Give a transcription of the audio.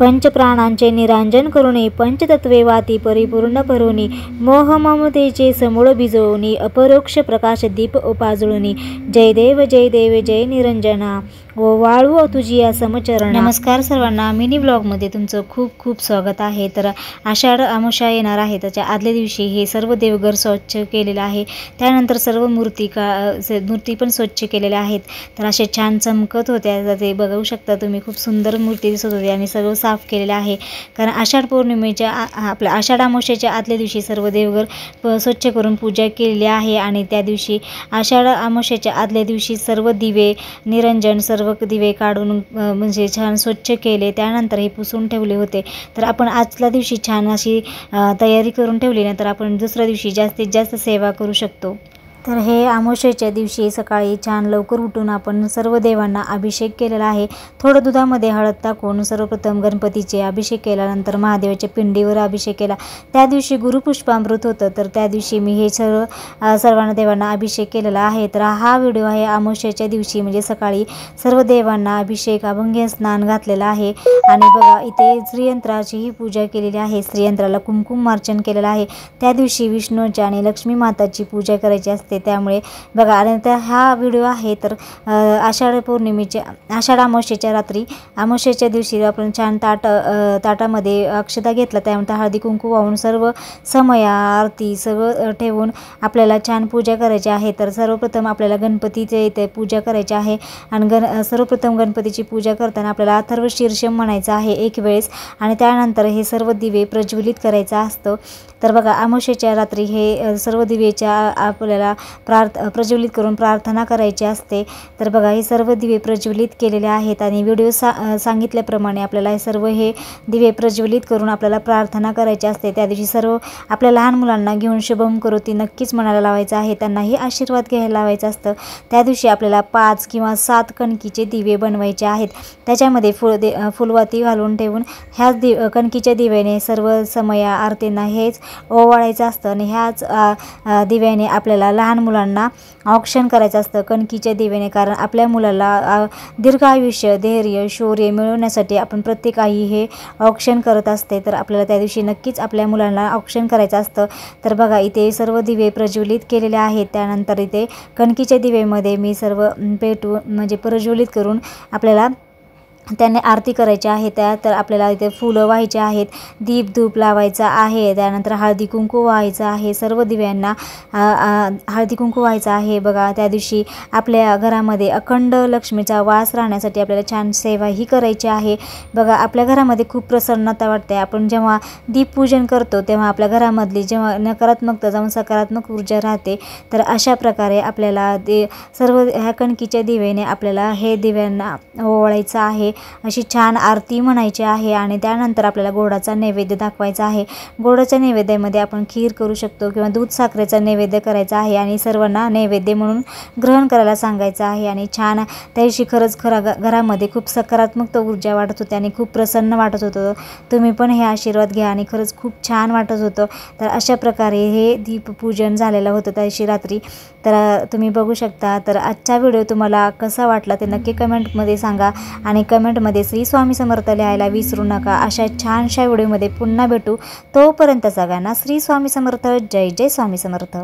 पंचप्राणांचे निरांजन करुणी पंचतत्वे वाती परिपूर्ण करुणी मोह ममतेचे समूळ भिजवणी अपरोक्ष प्रकाश दीप उपाजळुनी जय देव जय निरंजना व वाळू तुझी समचरण। नमस्कार सर्वांना, मिनी ब्लॉगमध्ये तुमचं खूप खूप स्वागत आहे। तर आषाढ अमावस्या येणार आहे, त्याच्या आदल्या दिवशी हे सर्व देवघर स्वच्छ केलेलं आहे। त्यानंतर सर्व मूर्ती पण स्वच्छ केलेल्या आहेत। तर असे छान चमकत होत्या, ते बघू शकता तुम्ही, खूप सुंदर मूर्ती दिसत होती आणि सगळं साफ केलेलं आहे। कारण आषाढ पौर्णिमेच्या आपल्या आषाढ अमावस्येच्या आदल्या दिवशी सर्व देवघर स्वच्छ करून पूजा केलेली आहे। आणि त्या दिवशी आषाढ अमावस्येच्या आदल्या दिवशी सर्व दिवे निरंजन सर्व दिवे काढून म्हणजे छान स्वच्छ केले, त्यानंतर हे पुसून ठेवले होते। तर आपण आजच्या दिवशी छान अशी तयारी करून ठेवली ना, तर आपण दुसऱ्या दिवशी जास्तीत जास्त सेवा करू शकतो। तर हे अमावस्येच्या दिवशी सकाळी छान लवकर उठून आपण सर्व देवांना अभिषेक केलेला आहे। थोडं दुधामध्ये हळद टाकून सर्वप्रथम गणपतीचे अभिषेक केला, नंतर महादेवाच्या पिंडीवर अभिषेक केला। त्या दिवशी गुरुपुष्पामृत होतं, तर त्या दिवशी मी हे सर्वांना देवांना अभिषेक केलेला आहे। तर हा व्हिडिओ आहे अमावस्येच्या दिवशी, म्हणजे सकाळी सर्व देवांना अभिषेक अभंग स्नान घातलेलं आहे। आणि बघा इथे श्रीयंत्राचीही पूजा केलेली आहे, श्रीयंत्राला कुंकुमार्चन केलेलं आहे। त्या दिवशी विष्णूची आणि लक्ष्मी माताची पूजा करायची असते। त्यामुळे बघा, आणि हा व्हिडिओ आहे तर आषाढ पौर्णिमेच्या आषाढ अमावस्येच्या रात्री अमावस्येच्या दिवशी आपण छान ताटामध्ये अक्षता घेतला, त्यानंतर हळदी कुंकू वाहून सर्व समया आरती सगळं ठेवून आपल्याला छान पूजा करायची आहे। तर सर्वप्रथम आपल्याला गणपतीचे इथे पूजा करायची आहे। आणि सर्वप्रथम गणपतीची पूजा करताना आपल्याला अथर्व शीर्षम म्हणायचं आहे एक वेळेस, आणि त्यानंतर हे सर्व दिवे प्रज्वलित करायचं असतं। तर बघा अमावस्येच्या रात्री हे सर्व दिवेच्या आपल्याला प्रज्वलित करून प्रार्थना करायची असते। तर बघा हे सर्व दिवे प्रज्वलित केलेले आहेत, आणि व्हिडिओ सांगितल्याप्रमाणे आपल्याला हे सर्व दिवे प्रज्वलित करून आपल्याला प्रार्थना करायची असते। त्या दिवशी सर्व आपल्या लहान मुलांना घेऊन शुभम करोती नक्कीच म्हणायला लावायचं आहे, त्यांनाही आशीर्वाद घ्यायला लावायचं असतं। त्या दिवशी आपल्याला 5 किंवा 7 कणकीचे दिवे बनवायचे आहेत, त्याच्यामध्ये फुलवाती घालून ठेवून ह्याच कणकीच्या दिव्याने सर्व समया आरतींना हेच ओवाळायचं असतं। आणि ह्याच दिव्याने आपल्याला लहान मुलांना औक्षण करायचं असतं कणकीच्या दिव्याने, कारण आपल्या मुलाला दीर्घ आयुष्य धैर्य शौर्य मिळवण्यासाठी आपण प्रत्येक आई हे औक्षण करत असते। तर आपल्याला त्या दिवशी नक्कीच आपल्या मुलांना औक्षण करायचं असतं। तर बघा इथे सर्व दिवे प्रज्वलित केलेले आहेत, त्यानंतर इथे कणकीच्या दिव्यामध्ये मी सर्व म्हणजे प्रज्वलित करून आपल्याला त्याने आरती करायची आहे। तर आपल्याला इथे फुलं व्हायचे आहेत, दीप धूप लावायचा आहे, त्यानंतर हळदी कुंकू व्हायचं आहे, सर्व दिव्यांना हळदी कुंकू व्हायचं आहे। बघा त्या दिवशी आपल्या घरामध्ये अखंड लक्ष्मीचा वास राहण्यासाठी आपल्याला छान सेवाही करायची आहे। बघा आपल्या घरामध्ये खूप प्रसन्नता वाटते, आपण जेव्हा दीपपूजन करतो तेव्हा आपल्या घरामधली जेव्हा नकारात्मकता जाऊन सकारात्मक ऊर्जा राहते। तर अशा प्रकारे आपल्याला सर्व ह्या कणकीच्या दिव्याने आपल्याला हे दिव्यांना ओवाळायचं आहे, अशी छान आरती म्हणायची आहे। आणि त्यानंतर आपल्याला गोडाचा नैवेद्य दाखवायचा आहे। गोडाच्या नैवेद्यामध्ये आपण खीर करू शकतो किंवा दूध साखरेचा नैवेद्य करायचा आहे, आणि सर्वांना नैवेद्य म्हणून ग्रहण करायला सांगायचं आहे। आणि छान त्या दिवशी खरंच घरामध्ये खूप सकारात्मक ऊर्जा वाटत होती आणि खूप प्रसन्न वाटत होतं। तुम्ही पण हे आशीर्वाद घ्या, आणि खरंच खूप छान वाटत होतं। तर अशा प्रकारे हे दीपपूजन झालेलं होतं त्या दिवशी रात्री, तर तुम्ही बघू शकता। तर आजचा व्हिडिओ तुम्हाला कसा वाटला ते नक्की कमेंटमध्ये सांगा, आणि कमेंटमध्ये श्री स्वामी समर्थ लिहायला विसरू नका। अशा छानशा व्हिडिओमध्ये पुन्हा भेटू, तोपर्यंत सगळ्यांना श्री स्वामी समर्थ, जय जय स्वामी समर्थ।